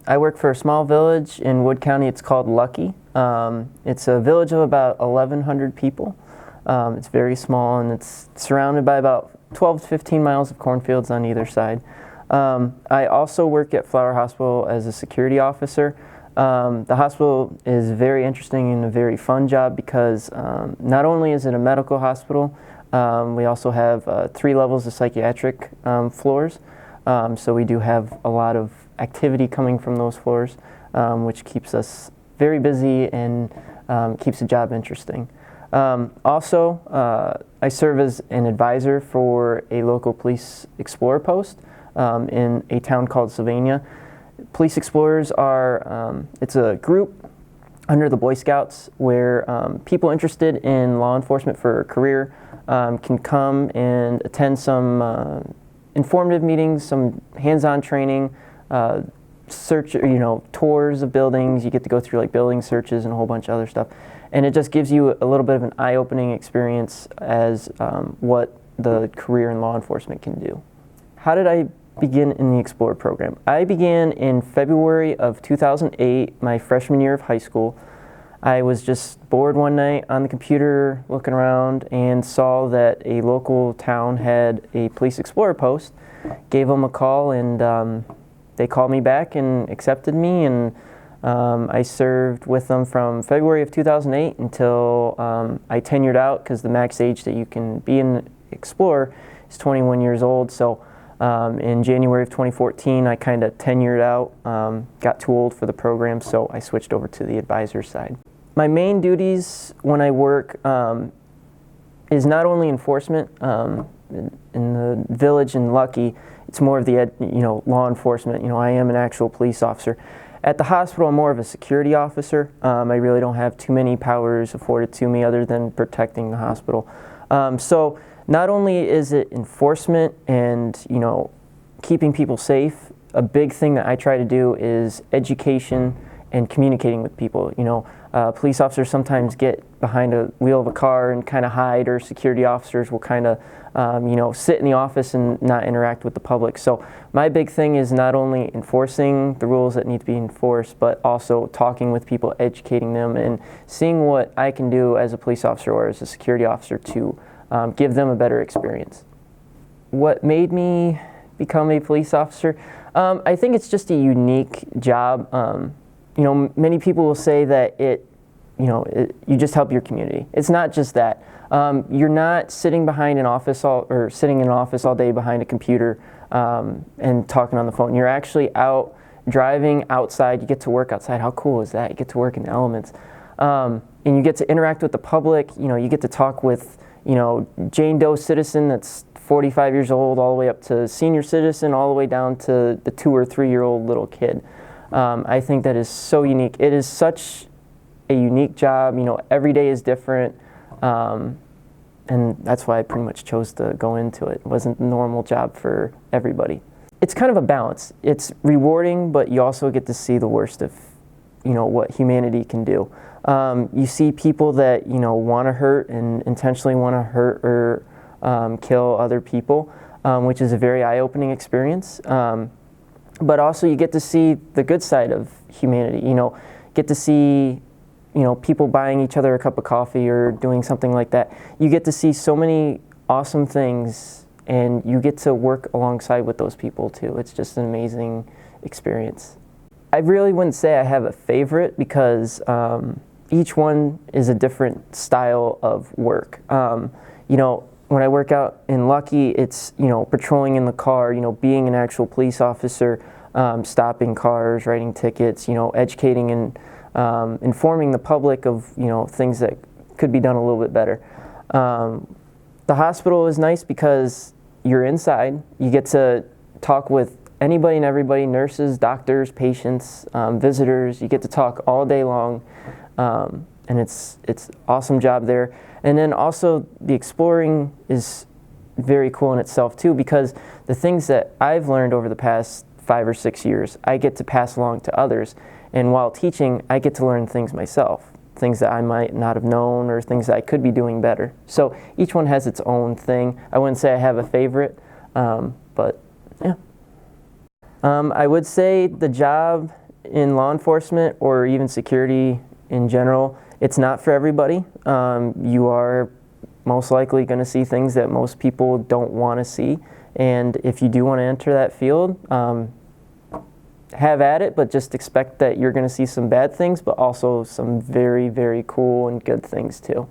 I work for a small village in Wood County. It's called Lucky. It's a village of about 1,100 people. It's very small, and it's surrounded by about 12 to 15 miles of cornfields on either side. I also work at Flower Hospital as a security officer. The hospital is very interesting and a very fun job because not only is it a medical hospital, we also have 3 levels of psychiatric floors. So we do have a lot of activity coming from those floors, which keeps us very busy and keeps the job interesting. Also, I serve as an advisor for a local police explorer post in a town called Sylvania. Police explorers are, it's a group under the Boy Scouts where people interested in law enforcement for a career can come and attend some informative meetings, some hands-on training, tours of buildings. You get to go through like building searches and a whole bunch of other stuff. And it just gives you a little bit of an eye-opening experience as what the career in law enforcement can do. How did I begin in the Explorer program? I began in February of 2008, my freshman year of high school. I was just bored one night on the computer looking around and saw that a local town had a police explorer post. Gave them a call, and they called me back and accepted me, and I served with them from February of 2008 until I tenured out, because the max age that you can be an explorer is 21 years old. So in January of 2014, I kind of tenured out, got too old for the program, so I switched over to the advisor side. My main duties when I work is not only enforcement. In the village in Lucky, it's more of the law enforcement. I am an actual police officer. At the hospital, I'm more of a security officer. I really don't have too many powers afforded to me other than protecting the hospital. So not only is it enforcement and keeping people safe, a big thing that I try to do is education and communicating with people. Police officers sometimes get behind a wheel of a car and kind of hide, or security officers will kind of sit in the office and not interact with the public. So my big thing is not only enforcing the rules that need to be enforced, but also talking with people, educating them, and seeing what I can do as a police officer or as a security officer to give them a better experience. What made me become a police officer? I think it's just a unique job. Many people will say that you just help your community. It's not just that. You're not sitting behind an office sitting in an office all day behind a computer and talking on the phone. You're actually out driving outside. You get to work outside. How cool is that? You get to work in the elements, and you get to interact with the public. You get to talk with Jane Doe citizen that's 45 years old, all the way up to senior citizen, all the way down to the 2 or 3 year old little kid. I think that is so unique. It is such a unique job. Every day is different, and that's why I pretty much chose to go into it. It wasn't a normal job for everybody. It's kind of a balance. It's rewarding, but you also get to see the worst of what humanity can do. You see people that want to hurt and intentionally want to hurt or kill other people, which is a very eye-opening experience. But also you get to see the good side of humanity. Get to see people buying each other a cup of coffee or doing something like that. You get to see so many awesome things, and you get to work alongside with those people too. It's just an amazing experience. I really wouldn't say I have a favorite, because each one is a different style of work. When I work out in Lucky, it's patrolling in the car, being an actual police officer, stopping cars, writing tickets, educating and informing the public of things that could be done a little bit better. The hospital is nice because you're inside. You get to talk with anybody and everybody: nurses, doctors, patients, visitors. You get to talk all day long, and it's an awesome job there. And then also the exploring is very cool in itself too, because the things that I've learned over the past 5 or 6 years, I get to pass along to others. And while teaching, I get to learn things myself, things that I might not have known or things that I could be doing better. So each one has its own thing. I wouldn't say I have a favorite, but yeah. I would say the job in law enforcement or even security in general, it's not for everybody. You are most likely going to see things that most people don't want to see. And if you do want to enter that field, have at it, but just expect that you're going to see some bad things, but also some very, very cool and good things too.